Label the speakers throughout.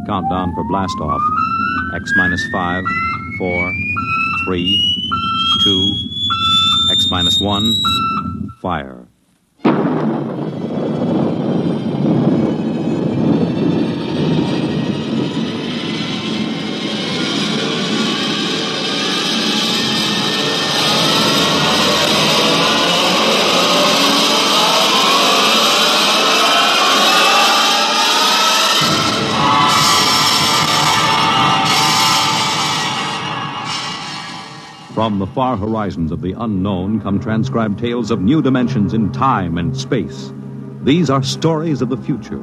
Speaker 1: Countdown for blast-off. X minus 5, 4, 3, 2, X minus 1, fire. From the far horizons of the unknown come transcribed tales of new dimensions in time and space. These are stories of the future,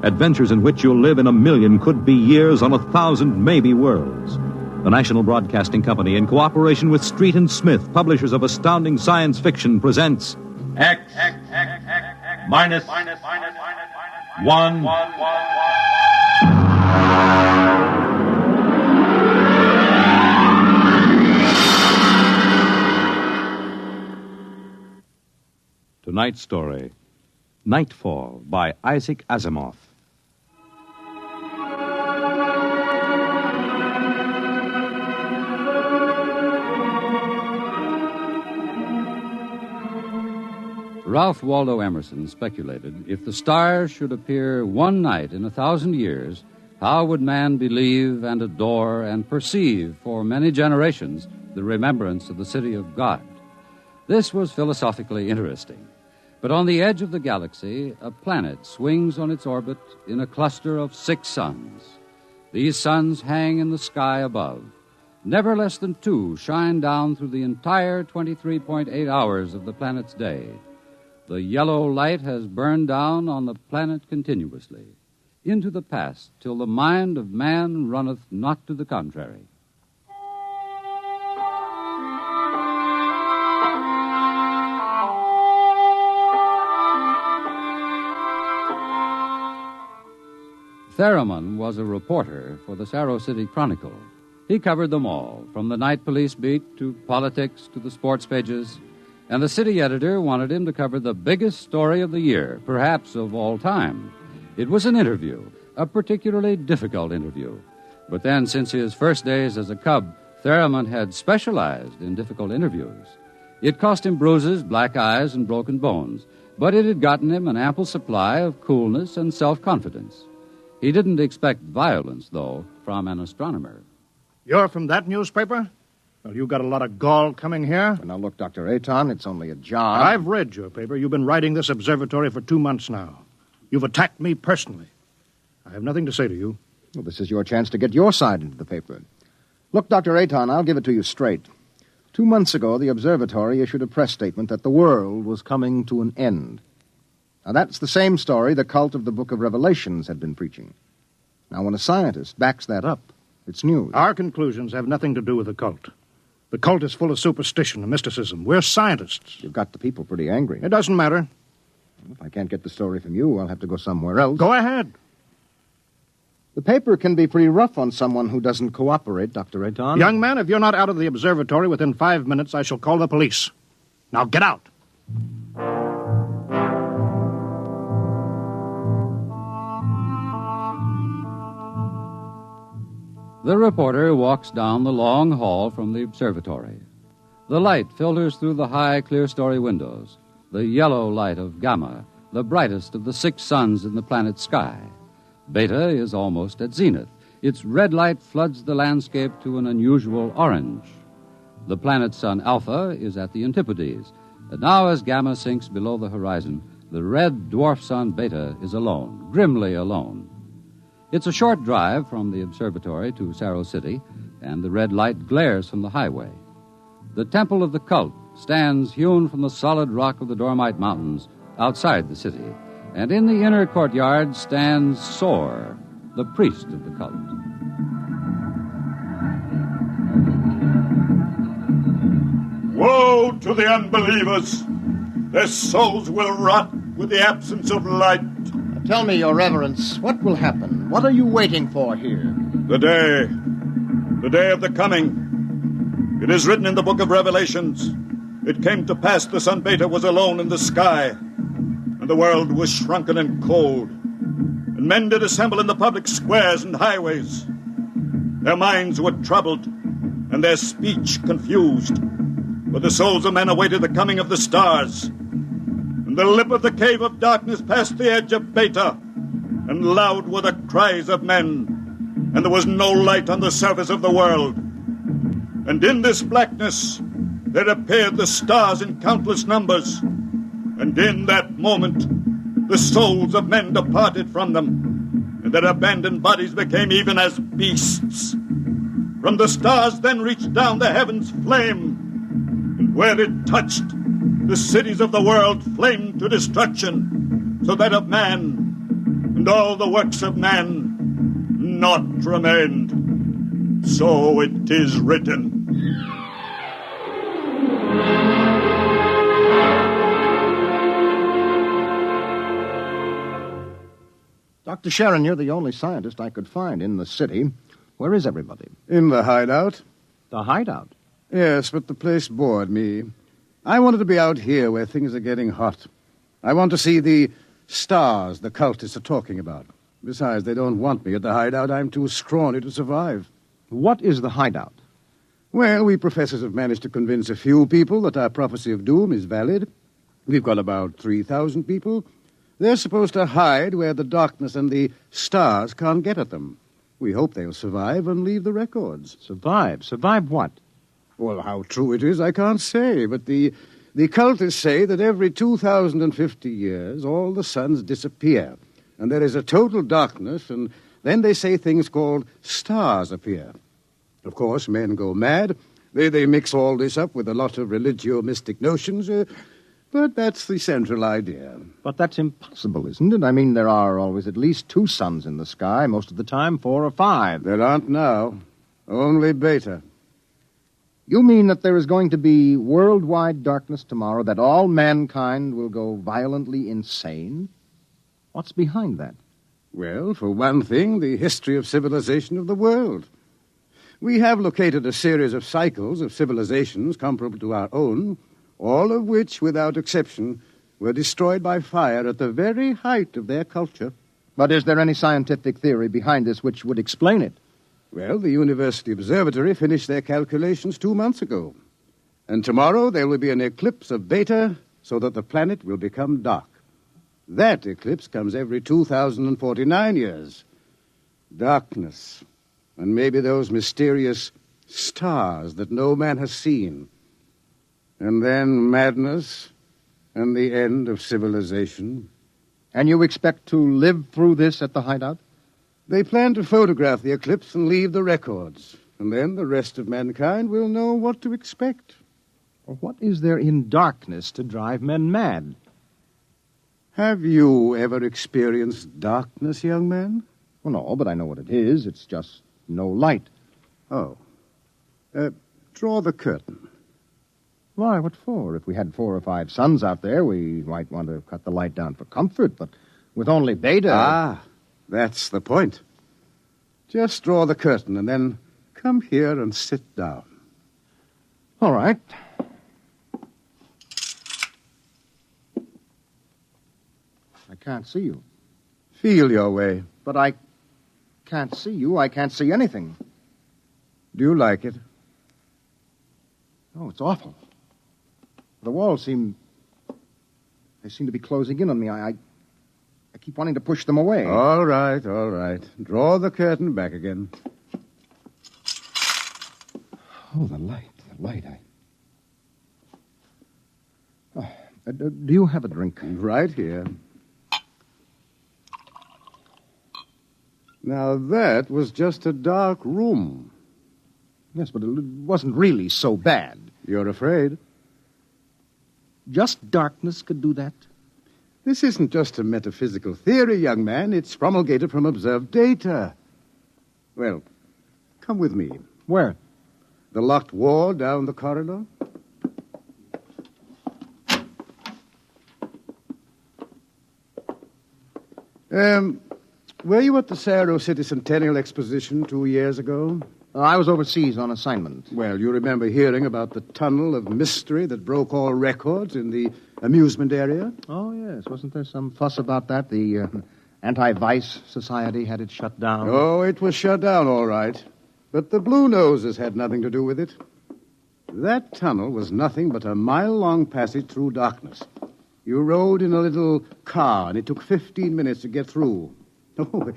Speaker 1: adventures in which you'll live in 1,000,000 could-be years on 1,000 maybe worlds. The National Broadcasting Company, in cooperation with Street and Smith, publishers of astounding science fiction, presents
Speaker 2: X minus 1.
Speaker 1: Tonight's story, Nightfall, by Isaac Asimov.
Speaker 3: Ralph Waldo Emerson speculated, if the stars should appear one night in 1,000 years, how would man believe and adore and perceive for many generations the remembrance of the city of God? This was philosophically interesting. But on the edge of the galaxy, a planet swings on its orbit in a cluster of 6 suns. These suns hang in the sky above. Never less than 2 shine down through the entire 23.8 hours of the planet's day. The yellow light has burned down on the planet continuously, into the past, till the mind of man runneth not to the contrary. Theroman was a reporter for the Saro City Chronicle. He covered them all, from the night police beat to politics to the sports pages, and the city editor wanted him to cover the biggest story of the year, perhaps of all time. It was an interview, a particularly difficult interview. But then, since his first days as a cub, Theroman had specialized in difficult interviews. It cost him bruises, black eyes, and broken bones, but it had gotten him an ample supply of coolness and self-confidence. He didn't expect violence, though, from an astronomer.
Speaker 4: You're from that newspaper? Well, you got a lot of gall coming here.
Speaker 5: Well, now, look, Dr. Aton, it's only a job.
Speaker 4: I've read your paper. You've been writing this observatory for 2 months now. You've attacked me personally. I have nothing to say to you.
Speaker 5: Well, this is your chance to get your side into the paper. Look, Dr. Aton, I'll give it to you straight. 2 months ago, the observatory issued a press statement that the world was coming to an end. Now, that's the same story the cult of the Book of Revelations had been preaching. Now, when a scientist backs that up, it's news.
Speaker 4: Our conclusions have nothing to do with the cult. The cult is full of superstition and mysticism. We're scientists.
Speaker 5: You've got the people pretty angry.
Speaker 4: It doesn't matter.
Speaker 5: If I can't get the story from you, I'll have to go somewhere else.
Speaker 4: Go ahead.
Speaker 5: The paper can be pretty rough on someone who doesn't cooperate, Dr. Aton.
Speaker 4: Young man, if you're not out of the observatory within 5 minutes, I shall call the police. Now get out.
Speaker 3: The reporter walks down the long hall from the observatory. The light filters through the high, clear-story windows, the yellow light of Gamma, the brightest of the 6 suns in the planet's sky. Beta is almost at zenith. Its red light floods the landscape to an unusual orange. The planet's sun Alpha is at the antipodes, and now as Gamma sinks below the horizon, the red dwarf sun Beta is alone, grimly alone. It's a short drive from the observatory to Saro City, and the red light glares from the highway. The temple of the cult stands hewn from the solid rock of the Dormite Mountains outside the city, and in the inner courtyard stands Sor, the priest of the cult.
Speaker 2: Woe to the unbelievers! Their souls will rot with the absence of light.
Speaker 5: Tell me, Your Reverence, what will happen? What are you waiting for here?
Speaker 2: The day of the coming. It is written in the Book of Revelations. It came to pass the sun Beta was alone in the sky, and the world was shrunken and cold. and men did assemble in the public squares and highways. Their minds were troubled, and their speech confused, for the souls of men awaited the coming of the stars. And the lip of the cave of darkness passed the edge of Beta, and loud were the cries of men, and there was no light on the surface of the world. And in this blackness there appeared the stars in countless numbers, and in that moment the souls of men departed from them, and their abandoned bodies became even as beasts. From the stars then reached down the heavens flame, and where it touched, the cities of the world flamed to destruction, so that of man and all the works of man naught remained. So it is written.
Speaker 5: Dr. Sharon, you're the only scientist I could find in the city. Where is everybody?
Speaker 6: In the hideout.
Speaker 5: The hideout?
Speaker 6: Yes, but the place bored me. I wanted to be out here where things are getting hot. I want to see the stars the cultists are talking about. Besides, they don't want me at the hideout. I'm too scrawny to survive.
Speaker 5: What is the hideout?
Speaker 6: Well, we professors have managed to convince a few people that our prophecy of doom is valid. We've got about 3,000 people. They're supposed to hide where the darkness and the stars can't get at them. We hope they'll survive and leave the records.
Speaker 5: Survive? Survive what?
Speaker 6: Well, how true it is, I can't say, but the cultists say that every 2,050 years all the suns disappear, and there is a total darkness, and then they say things called stars appear. Of course, men go mad. They mix all this up with a lot of religio-mystic notions, but that's the central idea.
Speaker 5: But that's impossible, isn't it? I mean, there are always at least 2 suns in the sky, most of the time 4 or 5.
Speaker 6: There aren't now. Only Beta.
Speaker 5: You mean that there is going to be worldwide darkness tomorrow, that all mankind will go violently insane? What's behind that?
Speaker 6: Well, for one thing, the history of civilization of the world. We have located a series of cycles of civilizations comparable to our own, all of which, without exception, were destroyed by fire at the very height of their culture.
Speaker 5: But is there any scientific theory behind this which would explain it?
Speaker 6: Well, the University Observatory finished their calculations 2 months ago. And tomorrow there will be an eclipse of Beta so that the planet will become dark. That eclipse comes every 2,049 years. Darkness. And maybe those mysterious stars that no man has seen. And then madness and the end of civilization.
Speaker 5: And you expect to live through this at the hideout?
Speaker 6: They plan to photograph the eclipse and leave the records. And then the rest of mankind will know what to expect.
Speaker 5: Well, what is there in darkness to drive men mad?
Speaker 6: Have you ever experienced darkness, young man?
Speaker 5: Well, no, but I know what it is. It's just no light.
Speaker 6: Oh. Draw the curtain.
Speaker 5: Why, what for? If we had 4 or 5 suns out there, we might want to cut the light down for comfort, but with only Beta...
Speaker 6: Ah, that's the point. Just draw the curtain and then come here and sit down.
Speaker 5: All right. I can't see you.
Speaker 6: Feel your way.
Speaker 5: But I can't see you. I can't see anything.
Speaker 6: Do you like it?
Speaker 5: Oh, it's awful. The walls seem to be closing in on me. I keep wanting to push them away.
Speaker 6: All right. Draw the curtain back again.
Speaker 5: Oh, the light. Do you have a drink?
Speaker 6: Right here. Now, that was just a dark room.
Speaker 5: Yes, but it wasn't really so bad.
Speaker 6: You're afraid?
Speaker 5: Just darkness could do that?
Speaker 6: This isn't just a metaphysical theory, young man. It's promulgated from observed data. Well, come with me.
Speaker 5: Where?
Speaker 6: The locked wall down the corridor. Were you at the Cerro City Centennial Exposition 2 years ago?
Speaker 5: I was overseas on assignment.
Speaker 6: Well, you remember hearing about the tunnel of mystery that broke all records in the amusement area?
Speaker 5: Oh, yes. Wasn't there some fuss about that? The anti-vice society had it shut down?
Speaker 6: Oh, it was shut down, all right. But the Blue Noses had nothing to do with it. That tunnel was nothing but a mile-long passage through darkness. You rode in a little car, and it took 15 minutes to get through. Oh,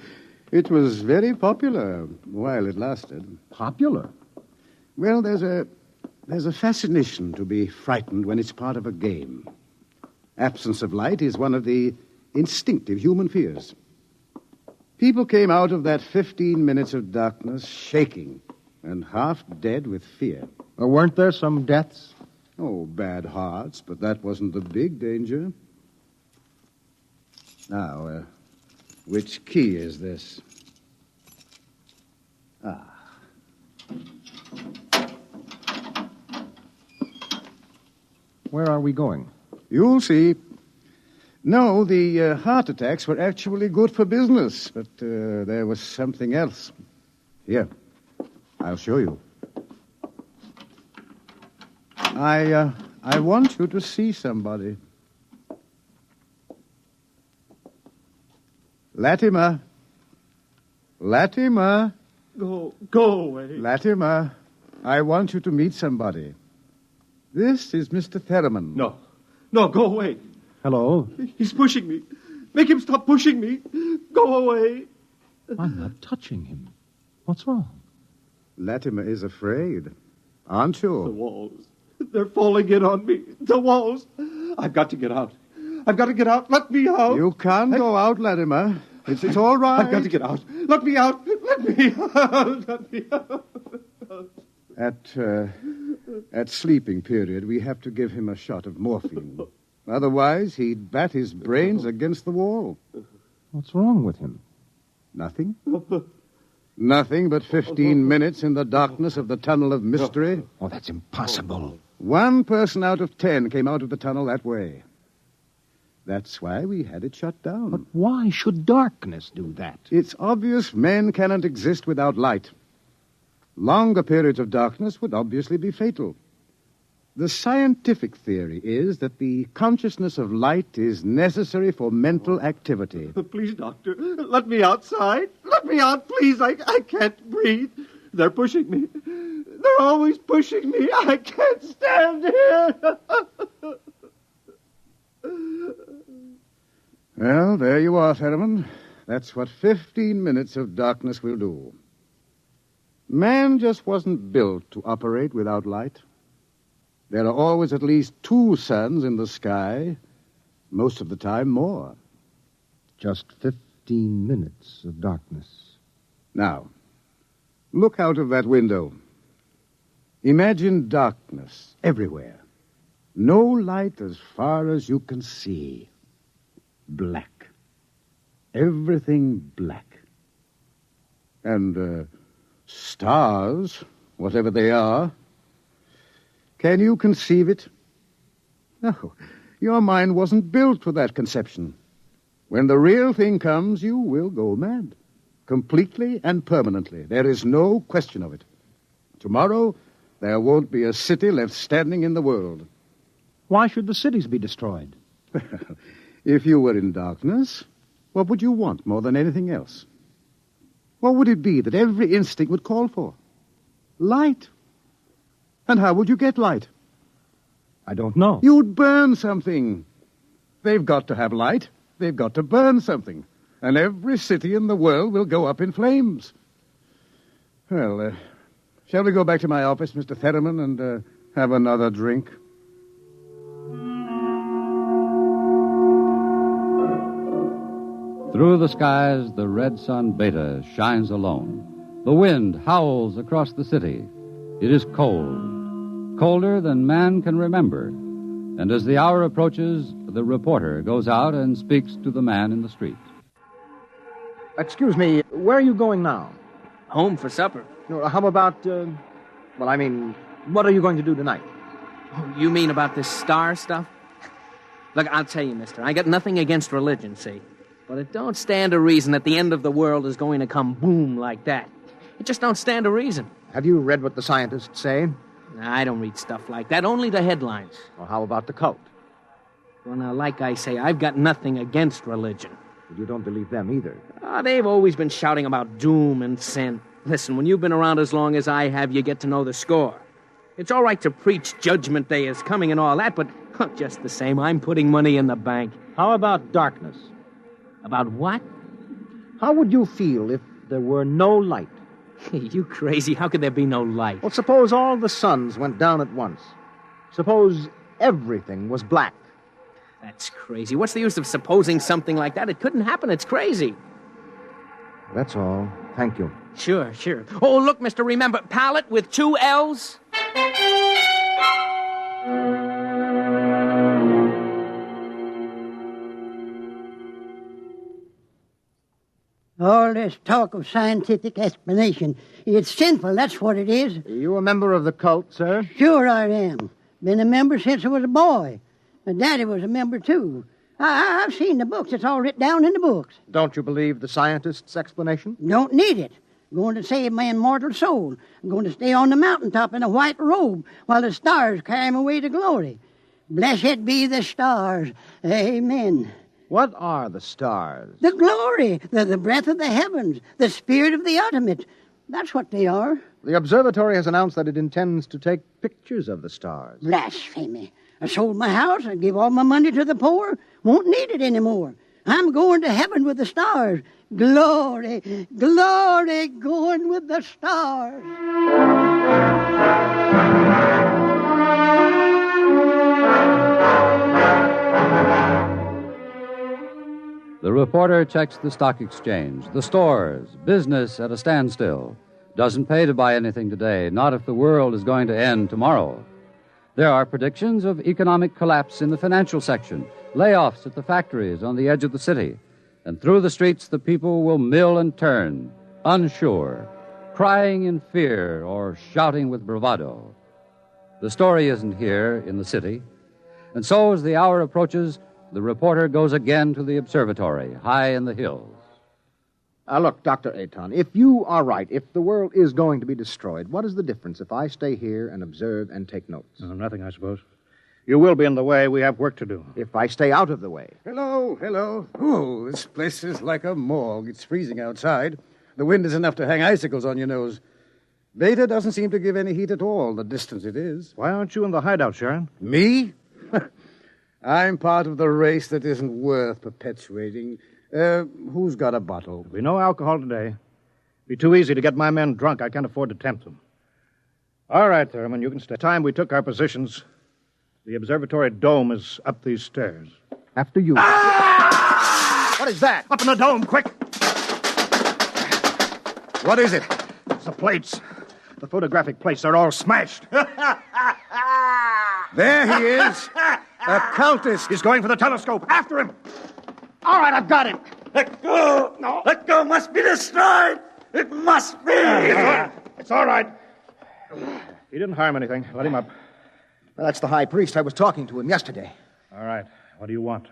Speaker 6: it was very popular while it lasted.
Speaker 5: Popular?
Speaker 6: Well, there's a fascination to be frightened when it's part of a game. Absence of light is one of the instinctive human fears. People came out of that 15 minutes of darkness shaking and half dead with fear.
Speaker 5: Or weren't there some deaths?
Speaker 6: Oh, bad hearts, but that wasn't the big danger. Now, which key is this?
Speaker 5: Where are we going?
Speaker 6: You'll see. No, the heart attacks were actually good for business, but there was something else. Here, I'll show you. I want you to see somebody. Latimer. Latimer.
Speaker 2: Go away.
Speaker 6: Latimer, I want you to meet somebody. This is Mr. Theremin.
Speaker 2: No, go away.
Speaker 5: Hello?
Speaker 2: He's pushing me. Make him stop pushing me. Go away.
Speaker 5: I'm not touching him. What's wrong?
Speaker 6: Latimer is afraid. Aren't
Speaker 2: The
Speaker 6: you?
Speaker 2: walls. They're falling in on me. The walls. I've got to get out. I've got to get out. Let me out.
Speaker 6: You can't go out, Latimer. It's all right.
Speaker 2: I've got to get out. Let me out. Let me out. Let me out.
Speaker 6: At sleeping period, we have to give him a shot of morphine. Otherwise, he'd bat his brains against the wall.
Speaker 5: What's wrong with him?
Speaker 6: Nothing. Nothing but 15 minutes in the darkness of the tunnel of mystery.
Speaker 5: Oh, that's impossible.
Speaker 6: 1 person out of 10 came out of the tunnel that way. That's why we had it shut down.
Speaker 5: But why should darkness do that?
Speaker 6: It's obvious men cannot exist without light. Longer periods of darkness would obviously be fatal. The scientific theory is that the consciousness of light is necessary for mental activity.
Speaker 2: Please, doctor, let me outside. Let me out, please. I can't breathe. They're pushing me. They're always pushing me. I can't stand here.
Speaker 6: Well, there you are, Theremin. That's what 15 minutes of darkness will do. Man just wasn't built to operate without light. There are always at least 2 suns in the sky, most of the time more.
Speaker 5: Just 15 minutes of darkness.
Speaker 6: Now, look out of that window. Imagine darkness everywhere. No light as far as you can see. Black. Everything black. And, stars, whatever they are. Can you conceive it? No, your mind wasn't built for that conception. When the real thing comes, you will go mad. Completely and permanently. There is no question of it. Tomorrow, there won't be a city left standing in the world.
Speaker 5: Why should the cities be destroyed?
Speaker 6: If you were in darkness, what would you want more than anything else? What would it be that every instinct would call for? Light. And how would you get light?
Speaker 5: I don't know.
Speaker 6: You'd burn something. They've got to have light. They've got to burn something. And every city in the world will go up in flames. Well, shall we go back to my office, Mr. Theremin, and have another drink?
Speaker 3: Through the skies, the red sun Beta shines alone. The wind howls across the city. It is cold, colder than man can remember. And as the hour approaches, the reporter goes out and speaks to the man in the street.
Speaker 5: Excuse me, where are you going now?
Speaker 7: Home for supper.
Speaker 5: How about, what are you going to do tonight?
Speaker 7: Oh, you mean about this star stuff? Look, I'll tell you, mister, I got nothing against religion, see? But it don't stand to reason that the end of the world is going to come boom like that. It just don't stand to reason.
Speaker 5: Have you read what the scientists say?
Speaker 7: I don't read stuff like that, only the headlines.
Speaker 5: Or how about the cult?
Speaker 7: Well, now, like I say, I've got nothing against religion.
Speaker 5: But you don't believe them either.
Speaker 7: They've always been shouting about doom and sin. Listen, when you've been around as long as I have, you get to know the score. It's all right to preach Judgment Day is coming and all that, but just the same, I'm putting money in the bank.
Speaker 5: How about darkness?
Speaker 7: About what?
Speaker 5: How would you feel if there were no light?
Speaker 7: You crazy. How could there be no light?
Speaker 5: Well, suppose all the suns went down at once. Suppose everything was black.
Speaker 7: That's crazy. What's the use of supposing something like that? It couldn't happen. It's crazy.
Speaker 5: That's all. Thank you.
Speaker 7: Sure. Oh, look, mister, remember, pallet with 2 L's?
Speaker 8: All this talk of scientific explanation, it's sinful, that's what it is.
Speaker 5: Are you a member of the cult, sir?
Speaker 8: Sure I am. Been a member since I was a boy. My daddy was a member, too. I've seen the books. It's all written down in the books.
Speaker 5: Don't you believe the scientist's explanation?
Speaker 8: Don't need it. Going to save my immortal soul. I'm going to stay on the mountaintop in a white robe while the stars carry me away to glory. Blessed be the stars. Amen.
Speaker 5: What are the stars?
Speaker 8: The glory, the breath of the heavens, the spirit of the ultimate. That's what they are.
Speaker 5: The observatory has announced that it intends to take pictures of the stars.
Speaker 8: Blasphemy. I sold my house. I gave all my money to the poor. Won't need it anymore. I'm going to heaven with the stars. Glory, glory, going with the stars.
Speaker 3: The reporter checks the stock exchange, the stores, business at a standstill. Doesn't pay to buy anything today, not if the world is going to end tomorrow. There are predictions of economic collapse in the financial section, layoffs at the factories on the edge of the city, and through the streets the people will mill and turn, unsure, crying in fear or shouting with bravado. The story isn't here in the city, and so as the hour approaches, the reporter goes again to the observatory, high in the hills.
Speaker 5: Look, Dr. Aton, if you are right, if the world is going to be destroyed, what is the difference if I stay here and observe and take notes?
Speaker 4: Nothing, I suppose. You will be in the way. We have work to do.
Speaker 5: If I stay out of the way.
Speaker 6: Hello. Oh, this place is like a morgue. It's freezing outside. The wind is enough to hang icicles on your nose. Beta doesn't seem to give any heat at all, the distance it is.
Speaker 4: Why aren't you in the hideout, Sharon?
Speaker 6: Me? I'm part of the race that isn't worth perpetuating. Who's got a bottle?
Speaker 4: There'll be no alcohol today. Be too easy to get my men drunk. I can't afford to tempt them. All right, Thurman, you can stay. Time we took our positions, the observatory dome is up these stairs.
Speaker 5: After you.
Speaker 4: Ah!
Speaker 5: What is that?
Speaker 4: Up in the dome, quick!
Speaker 6: What is it?
Speaker 4: It's the plates. The photographic plates are all smashed.
Speaker 6: There he is. A cultist.
Speaker 4: He's going for the telescope. After him. All right, I've got him.
Speaker 2: Let go! No. Let go must be destroyed! It must be!
Speaker 4: It's all right. He didn't harm anything. Let him up.
Speaker 5: Well, that's the high priest. I was talking to him yesterday.
Speaker 4: All right. What do you want?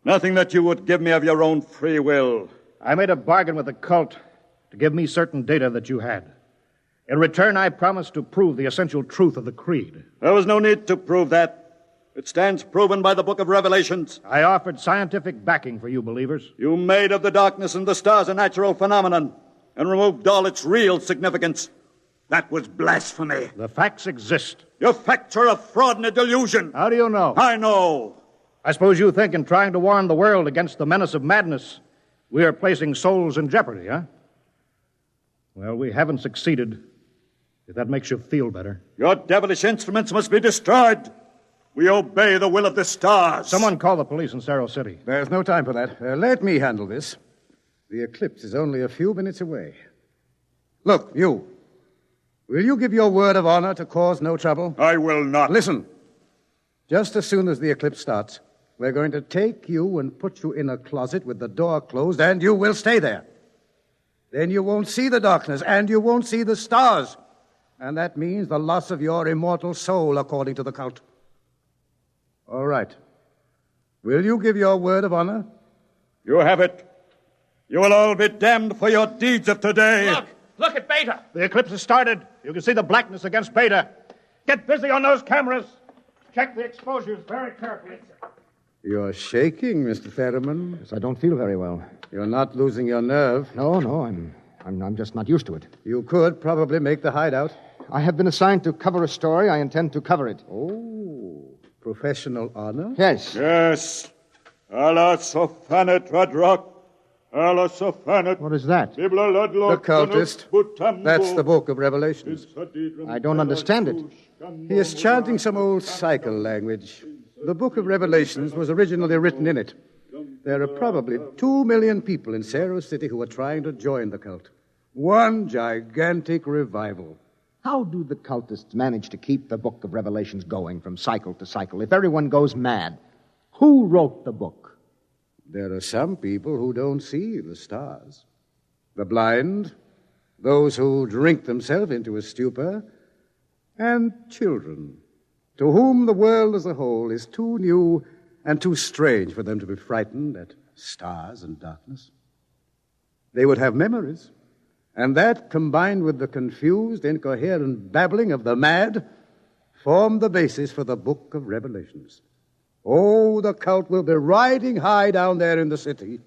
Speaker 2: Nothing that you would give me of your own free will.
Speaker 4: I made a bargain with the cult to give me certain data that you had. In return, I promised to prove the essential truth of the creed.
Speaker 2: There was no need to prove that. It stands proven by the book of Revelations.
Speaker 4: I offered scientific backing for you believers.
Speaker 2: You made of the darkness and the stars a natural phenomenon and removed all its real significance. That was blasphemy.
Speaker 4: The facts exist.
Speaker 2: Your facts are a fraud and a delusion.
Speaker 4: How do you know?
Speaker 2: I know.
Speaker 4: I suppose you think in trying to warn the world against the menace of madness, we are placing souls in jeopardy, huh? Well, we haven't succeeded, if that makes you feel better.
Speaker 2: Your devilish instruments must be destroyed. We obey the will of the stars.
Speaker 4: Someone call the police in Cerro City.
Speaker 6: There's no time for that. Let me handle this. The eclipse is only a few minutes away. Look, you. Will you give your word of honor to cause no trouble?
Speaker 2: I will not.
Speaker 6: Listen. Just as soon as the eclipse starts, we're going to take you and put you in a closet with the door closed, and you will stay there. Then you won't see the darkness, and you won't see the stars. And that means the loss of your immortal soul, according to the cult. All right. Will you give your word of honor?
Speaker 2: You have it. You will all be damned for your deeds of today.
Speaker 7: Look at Beta.
Speaker 4: The eclipse has started. You can see the blackness against Beta. Get busy on those cameras. Check the exposures very carefully.
Speaker 6: You're shaking, Mr. Theremin.
Speaker 5: Yes, I don't feel very well.
Speaker 6: You're not losing your nerve.
Speaker 5: No, I'm just not used to it.
Speaker 6: You could probably make the hideout.
Speaker 5: I have been assigned to cover a story. I intend to cover it.
Speaker 6: Oh, professional honor?
Speaker 5: Yes.
Speaker 2: Yes. Allah sofanet Radrock. Allah sofanet.
Speaker 5: What is that?
Speaker 6: The cultist. That's the book of Revelations.
Speaker 5: I don't understand it.
Speaker 6: He is chanting some old cycle language. The book of Revelations was originally written in it. There are probably 2 million people in Cerro City who are trying to join the cult. One gigantic revival.
Speaker 5: How do the cultists manage to keep the book of Revelations going from cycle to cycle if everyone goes mad? Who wrote the book?
Speaker 6: There are some people who don't see the stars. The blind, those who drink themselves into a stupor, and children, to whom the world as a whole is too new and too strange for them to be frightened at stars and darkness. They would have memories, and that, combined with the confused, incoherent babbling of the mad, formed the basis for the book of Revelations. Oh, the cult will be riding high down there in the city.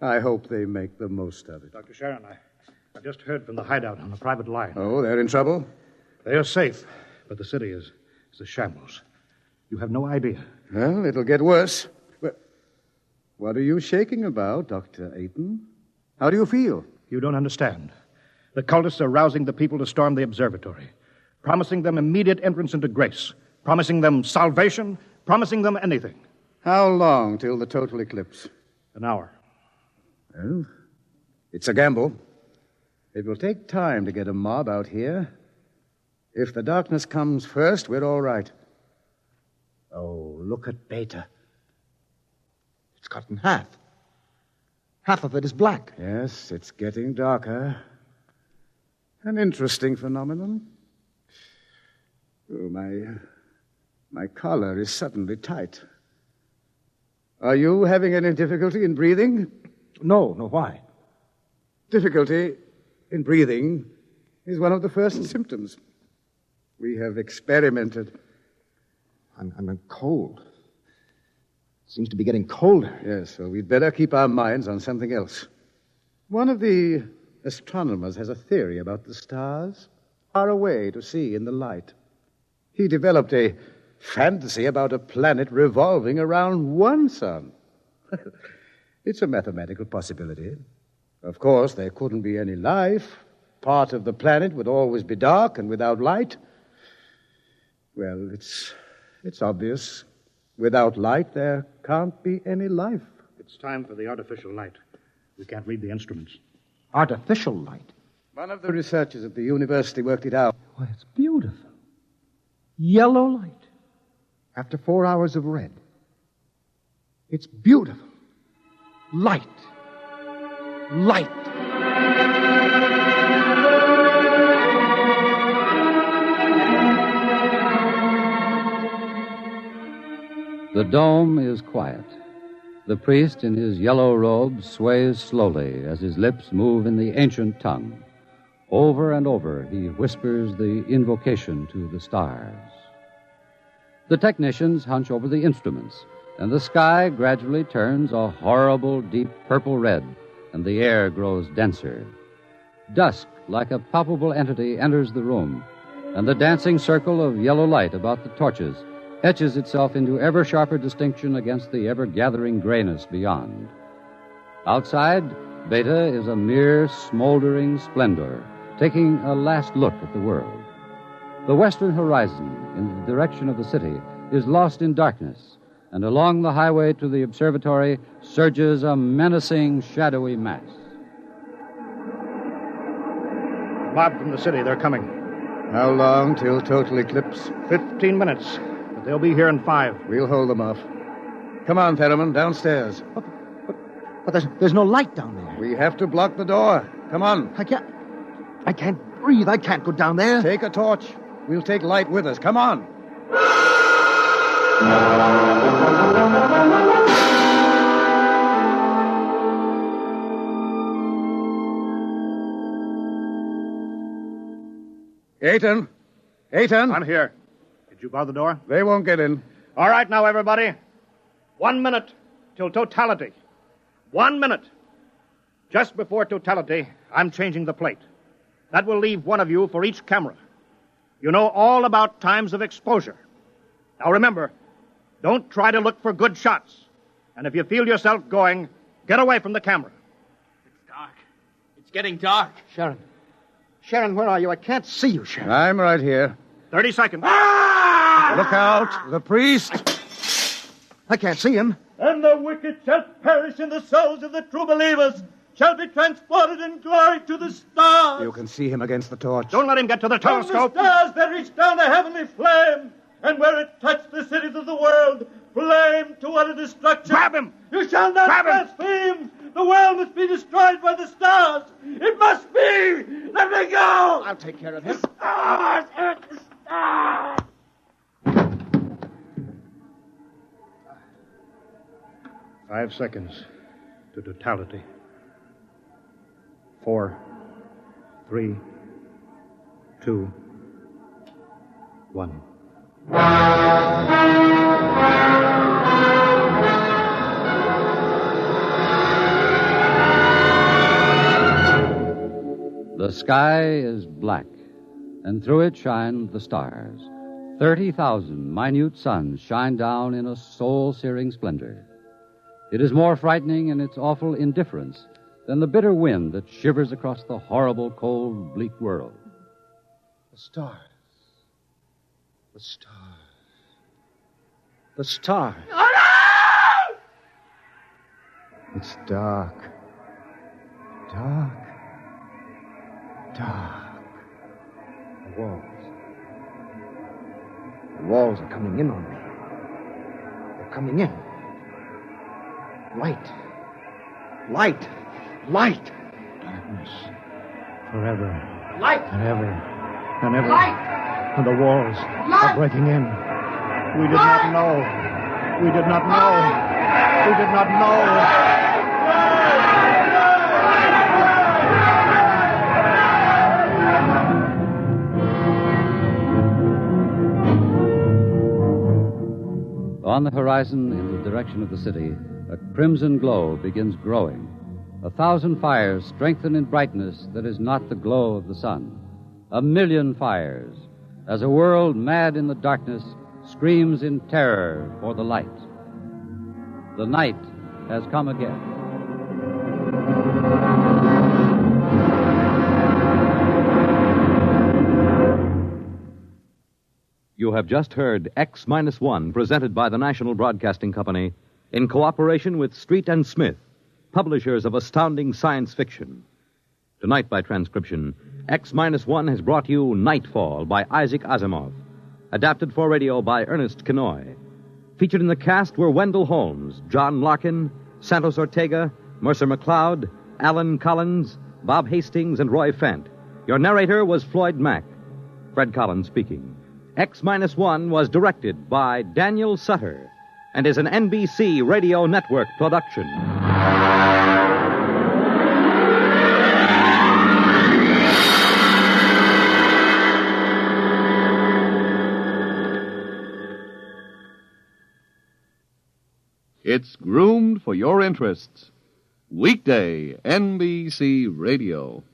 Speaker 6: I hope they make the most of it.
Speaker 4: Dr. Sharon, I just heard from the hideout on the private line.
Speaker 6: Oh, they're in trouble?
Speaker 4: They are safe, but the city is a shambles. You have no idea.
Speaker 6: Well, it'll get worse. But what are you shaking about, Dr. Ayton? How do you feel?
Speaker 4: You don't understand. The cultists are rousing the people to storm the observatory, promising them immediate entrance into grace, promising them salvation, promising them anything.
Speaker 6: How long till the total eclipse?
Speaker 4: An hour.
Speaker 6: Well, it's a gamble. It will take time to get a mob out here. If the darkness comes first, we're all right. Oh, look at Beta.
Speaker 5: It's cut in half. Half of it is black.
Speaker 6: Yes, it's getting darker. An interesting phenomenon. Oh, my collar is suddenly tight. Are you having any difficulty in breathing?
Speaker 5: No, why?
Speaker 6: Difficulty in breathing is one of the first symptoms. We have experimented.
Speaker 5: I'm cold. Seems to be getting colder.
Speaker 6: Yes, well, we'd better keep our minds on something else. One of the astronomers has a theory about the stars far away to see in the light. He developed a fantasy about a planet revolving around one sun. It's a mathematical possibility. Of course, there couldn't be any life. Part of the planet would always be dark and without light. Well, it's obvious. Without light, there can't be any life.
Speaker 4: It's time for the artificial light. We can't read the instruments.
Speaker 5: Artificial light?
Speaker 6: One of the researchers at the university worked it out.
Speaker 5: Why, it's beautiful. Yellow light. After 4 hours of red. It's beautiful. Light. Light.
Speaker 3: The dome is quiet. The priest in his yellow robe sways slowly as his lips move in the ancient tongue. Over and over, he whispers the invocation to the stars. The technicians hunch over the instruments, and the sky gradually turns a horrible, deep purple red, and the air grows denser. Dusk, like a palpable entity, enters the room, and the dancing circle of yellow light about the torches etches itself into ever sharper distinction against the ever-gathering grayness beyond. Outside, Beta is a mere smoldering splendor, taking a last look at the world. The western horizon, in the direction of the city, is lost in darkness, and along the highway to the observatory surges a menacing, shadowy mass.
Speaker 4: Mob from the city, they're coming.
Speaker 6: How long till total eclipse?
Speaker 4: 15 minutes. But they'll be here in 5.
Speaker 6: We'll hold them off. Come on, Theodore, downstairs.
Speaker 5: But there's no light down there.
Speaker 6: We have to block the door. Come on.
Speaker 5: I can't breathe. I can't go down there.
Speaker 6: Take a torch. We'll take light with us. Come on. Ayton.
Speaker 4: I'm here. Did you bar the door?
Speaker 6: They won't get in.
Speaker 4: All right, now, everybody. 1 minute till totality. 1 minute. Just before totality, I'm changing the plate. That will leave one of you for each camera. You know all about times of exposure. Now remember, don't try to look for good shots. And if you feel yourself going, get away from the camera.
Speaker 7: It's dark. It's getting dark.
Speaker 5: Sharon. Sharon, where are you? I can't see you, Sharon.
Speaker 6: I'm right here.
Speaker 4: 30 seconds.
Speaker 6: Look out, the priest.
Speaker 5: I can't see him.
Speaker 2: And the wicked shall perish, and the souls of the true believers shall be transported in glory to the stars.
Speaker 6: You can see him against the torch.
Speaker 4: Don't let him get to the
Speaker 2: From the
Speaker 4: telescope.
Speaker 2: stars there reached down a heavenly flame, and where it touched the cities of the world, flame to utter destruction.
Speaker 4: Grab him!
Speaker 2: You shall not
Speaker 4: Grab him!
Speaker 2: blaspheme! The world must be destroyed by the stars! It must be! Let me go!
Speaker 5: I'll take care of him.
Speaker 2: Stars! The stars!
Speaker 4: 5 seconds to totality. 4, 3, 2, 1.
Speaker 3: The sky is black, and through it shine the stars. 30,000 minute suns shine down in a soul-searing splendor. It is more frightening in its awful indifference than the bitter wind that shivers across the horrible, cold, bleak world.
Speaker 5: The stars. The stars. The stars.
Speaker 2: Oh, no!
Speaker 5: It's dark. Dark. Dark. The walls. The walls are coming in on me. They're coming in. Light. Light. Light. Darkness. Forever.
Speaker 8: Light.
Speaker 5: And ever. And ever.
Speaker 8: Light.
Speaker 5: And the walls
Speaker 8: Light.
Speaker 5: are breaking in. We did not know. We did not know. We did not know.
Speaker 3: On the horizon, in the direction of the city, a crimson glow begins growing. 1,000 fires strengthen in brightness that is not the glow of the sun. 1,000,000 fires, as a world mad in the darkness screams in terror for the light. The night has come again.
Speaker 1: You have just heard X-1, presented by the National Broadcasting Company in cooperation with Street and Smith, publishers of astounding science fiction. Tonight, by transcription, X-1 has brought you Nightfall by Isaac Asimov, adapted for radio by Ernest Kinoy. Featured in the cast were Wendell Holmes, John Larkin, Santos Ortega, Mercer McLeod, Alan Collins, Bob Hastings, and Roy Fent. Your narrator was Floyd Mack. Fred Collins speaking. X-1 was directed by Daniel Sutter and is an NBC Radio Network production.
Speaker 9: It's groomed for your interests. Weekday NBC Radio.